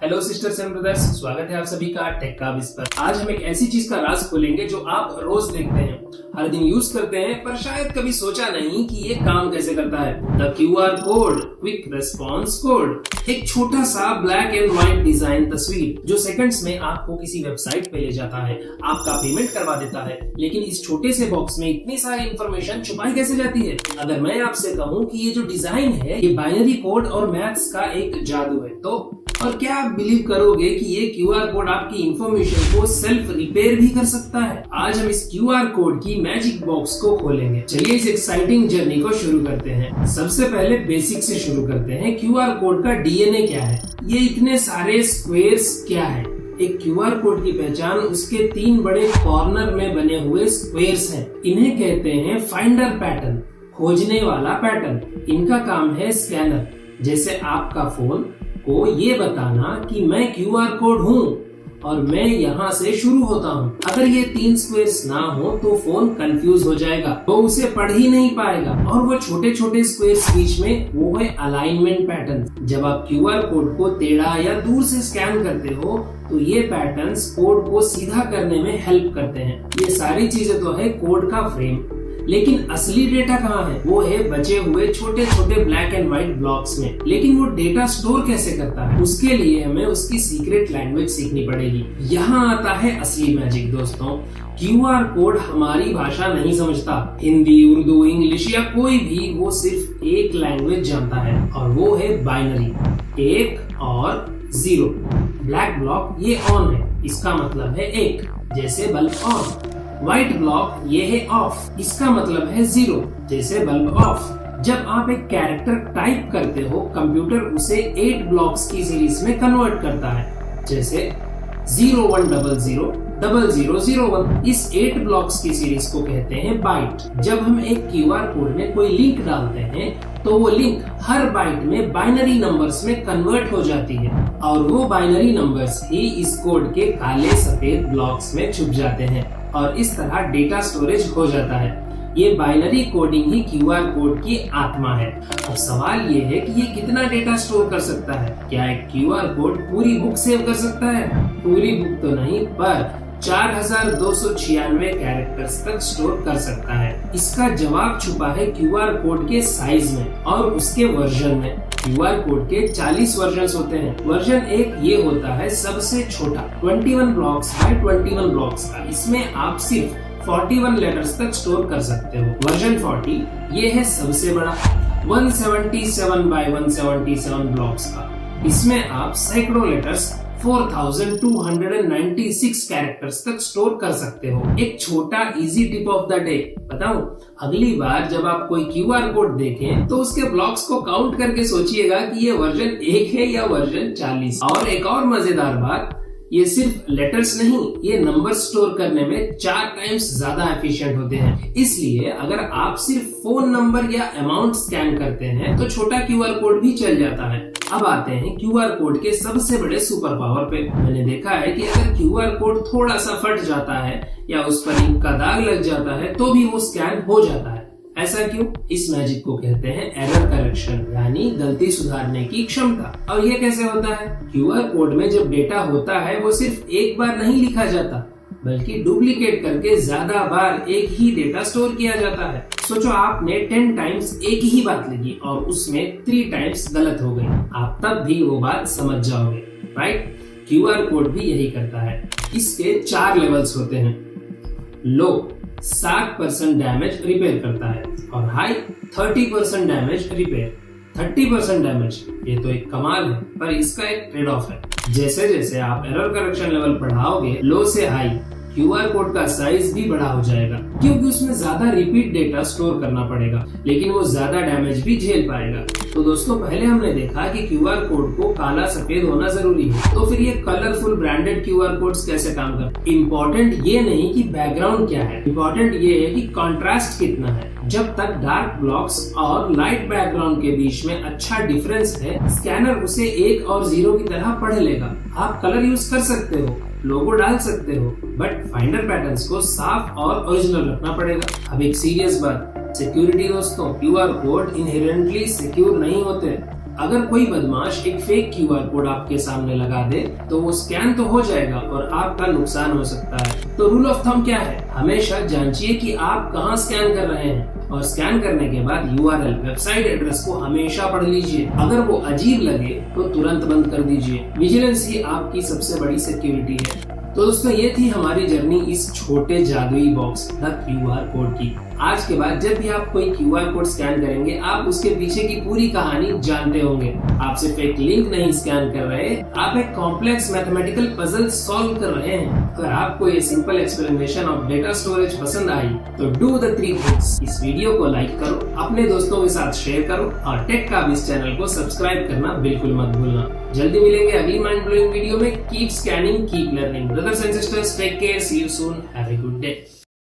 Hello sisters and brothers, स्वागत है आप सभी का टेक का विज पर। आज हम एक ऐसी चीज का राज खोलेंगे जो आप रोज देखते हैं, हर दिन यूज करते हैं, पर शायद कभी सोचा नहीं कि ये काम कैसे करता है। The QR code, quick response code, एक छोटा सा ब्लैक एंड व्हाइट डिजाइन तस्वीर जो सेकंड्स में आपको किसी वेबसाइट पे ले जाता है, आपका पेमेंट करवा देता है। लेकिन इस छोटे से बॉक्स में इतनी सारी इंफॉर्मेशन छुपाई कैसे जाती है? अगर मैं आपसे कहूँ कि ये जो डिजाइन है ये बाइनरी कोड और मैथ्स का एक जादू है, तो और क्या आप बिलीव करोगे कि ये QR कोड आपकी इंफॉर्मेशन को सेल्फ रिपेयर भी कर सकता है? आज हम इस QR कोड की मैजिक बॉक्स को खोलेंगे। चलिए इस एक्साइटिंग जर्नी को शुरू करते हैं। सबसे पहले बेसिक से शुरू करते हैं। QR कोड का DNA क्या है? ये इतने सारे स्क्वेयर्स क्या है? एक QR कोड की पहचान उसके 3 बड़े कॉर्नर में बने हुए स्क्वेयर्स हैं। इन्हें कहते हैं फाइंडर पैटर्न, खोजने वाला पैटर्न। इनका काम है स्कैनर, जैसे आपका फोन को ये बताना कि मैं QR कोड हूँ और मैं यहाँ से शुरू होता हूँ। अगर ये 3 स्क्वेयर्स ना हो तो फोन कंफ्यूज हो जाएगा, वो उसे पढ़ ही नहीं पाएगा। और वो छोटे छोटे स्क्वेयर्स बीच में वो है अलाइनमेंट पैटर्न। जब आप QR कोड को टेढ़ा या दूर से स्कैन करते हो तो ये पैटर्न्स कोड को सीधा करने में हेल्प करते हैं। ये सारी चीजें तो है कोड का फ्रेम, लेकिन असली डेटा कहाँ है? वो है बचे हुए छोटे छोटे ब्लैक एंड व्हाइट ब्लॉक्स में। लेकिन वो डेटा स्टोर कैसे करता है? उसके लिए हमें उसकी सीक्रेट लैंग्वेज सीखनी पड़ेगी। यहाँ आता है असली मैजिक दोस्तों। QR कोड हमारी भाषा नहीं समझता, हिंदी, उर्दू, इंग्लिश या कोई भी, वो सिर्फ एक लैंग्वेज जानता है और वो है बाइनरी, 1 और 0। ब्लैक ब्लॉक ये ऑन है, इसका मतलब है 1, जैसे बल्ब ऑन। व्हाइट ब्लॉक ये है ऑफ, इसका मतलब है 0, जैसे बल्ब ऑफ। जब आप एक कैरेक्टर टाइप करते हो, कंप्यूटर उसे 8 ब्लॉक्स की सीरीज में कन्वर्ट करता है, जैसे 0100 0001। इस 8 ब्लॉक्स की सीरीज को कहते हैं बाइट। जब हम एक QR कोड में कोई लिंक डालते हैं तो वो लिंक हर बाइट में बाइनरी नंबर्स में कन्वर्ट हो जाती है और वो बाइनरी नंबर्स ही इस कोड के काले सफेद ब्लॉक्स में छुप जाते हैं और इस तरह डेटा स्टोरेज हो जाता है। ये बाइनरी कोडिंग ही QR कोड की आत्मा है। अब सवाल ये है कि ये कितना डेटा स्टोर कर सकता है? क्या एक QR कोड पूरी बुक सेव कर सकता है? पूरी बुक तो नहीं, पर 4296 कैरेक्टर्स तक स्टोर कर सकता है। इसका जवाब छुपा है QR कोड के साइज में और उसके वर्जन में। QR कोड के 40 वर्जन होते हैं। वर्जन 1 ये होता है सबसे छोटा, 21 ब्लॉक्स बाय 21 ब्लॉक्स का। इसमें आप सिर्फ 41 लेटर्स तक स्टोर कर सकते हो। वर्जन 40 ये है सबसे बड़ा, 177 बाय 177 ब्लॉक्स का। इसमें आप सैकड़ों लेटर्स, 4296 कैरेक्टर्स तक स्टोर कर सकते हो। एक छोटा easy tip of the day बताऊं, अगली बार जब आप कोई QR कोड देखें तो उसके ब्लॉक्स को काउंट करके सोचिएगा कि ये वर्जन 1 है या वर्जन 40। और एक और मजेदार बात, ये सिर्फ लेटर्स नहीं, ये नंबर स्टोर करने में 4 टाइम्स ज्यादा एफिशिएंट होते हैं। इसलिए अगर आप सिर्फ फोन नंबर या अमाउंट स्कैन करते हैं तो छोटा QR कोड भी चल जाता है। अब आते हैं QR कोड के सबसे बड़े सुपर पावर पे। मैंने देखा है कि अगर QR कोड थोड़ा सा फट जाता है या उस पर इंक का दाग लग जाता है तो भी वो स्कैन हो जाता है। ऐसा क्यों? इस मैजिक को कहते हैं एरर करेक्शन, यानी गलती सुधारने की क्षमता। और ये कैसे होता है? QR कोड में जब डेटा होता है वो सिर्फ एक बार नहीं लिखा जाता, बल्कि डुप्लीकेट करके ज्यादा बार एक ही डेटा स्टोर किया जाता है। सोचो आपने 10 टाइम्स एक ही बात लिखी और उसमें 3 टाइम्स गलत हो गई, आप तब भी वो बात समझ जाओगे, राइट? QR कोड भी यही करता है। इसके 4 लेवल्स होते हैं। लो 60% डैमेज रिपेयर करता है और हाई 30% डैमेज रिपेयर। 30% डैमेज ये तो एक कमाल है, पर इसका एक ट्रेड ऑफ है। जैसे जैसे आप एरर करेक्शन लेवल बढ़ाओगे, लो से हाई, QR कोड का साइज भी बड़ा हो जाएगा, क्योंकि उसमें ज्यादा रिपीट डेटा स्टोर करना पड़ेगा, लेकिन वो ज्यादा डैमेज भी झेल पाएगा। तो दोस्तों, पहले हमने देखा कि QR कोड को काला सफेद होना जरूरी है, तो फिर ये कलरफुल ब्रांडेड QR कोड्स कैसे काम करते हैं? इम्पोर्टेंट ये नहीं कि बैकग्राउंड क्या है, इम्पोर्टेंट ये है कि कॉन्ट्रास्ट कितना है। जब तक डार्क ब्लॉक्स और लाइट बैकग्राउंड के बीच में अच्छा डिफरेंस है, स्कैनर उसे 1 और 0 की तरह पढ़ लेगा। आप कलर यूज कर सकते हो, लोगो डाल सकते हो, बट फाइंडर पैटर्न्स को साफ और ओरिजिनल रखना पड़ेगा। अब एक सीरियस बात, सिक्योरिटी दोस्तों, QR कोड इनहेरेंटली सिक्योर नहीं होते। अगर कोई बदमाश एक फेक क्यूआर कोड आपके सामने लगा दे तो वो स्कैन तो हो जाएगा और आपका नुकसान हो सकता है। तो रूल ऑफ थंब क्या है? हमेशा जांचिए कि आप कहां स्कैन कर रहे हैं और स्कैन करने के बाद यूआरएल वेबसाइट एड्रेस को हमेशा पढ़ लीजिए। अगर वो अजीब लगे तो तुरंत बंद कर दीजिए। विजिलेंस ही आपकी सबसे बड़ी सिक्योरिटी है। तो दोस्तों ये थी हमारी जर्नी इस छोटे जादुई बॉक्स द क्यूआर कोड की। आज के बाद जब भी आप कोई क्यूआर कोड स्कैन करेंगे आप उसके पीछे की पूरी कहानी जानते होंगे। आप सिर्फ एक लिंक नहीं स्कैन कर रहे, आप एक कॉम्प्लेक्स मैथमेटिकल पजल सॉल्व कर रहे हैं। अगर आपको ये simple explanation of data storage पसंद आई तो डू द 3 थिंग्स। इस वीडियो को लाइक करो, अपने दोस्तों के साथ शेयर करो और टेक का इस चैनल को सब्सक्राइब करना बिल्कुल मत भूलना। जल्दी मिलेंगे अगली माइंड ब्लोइंग वीडियो में। Keep scanning, keep learning. Brothers and sisters, take care, see you soon, have a good day.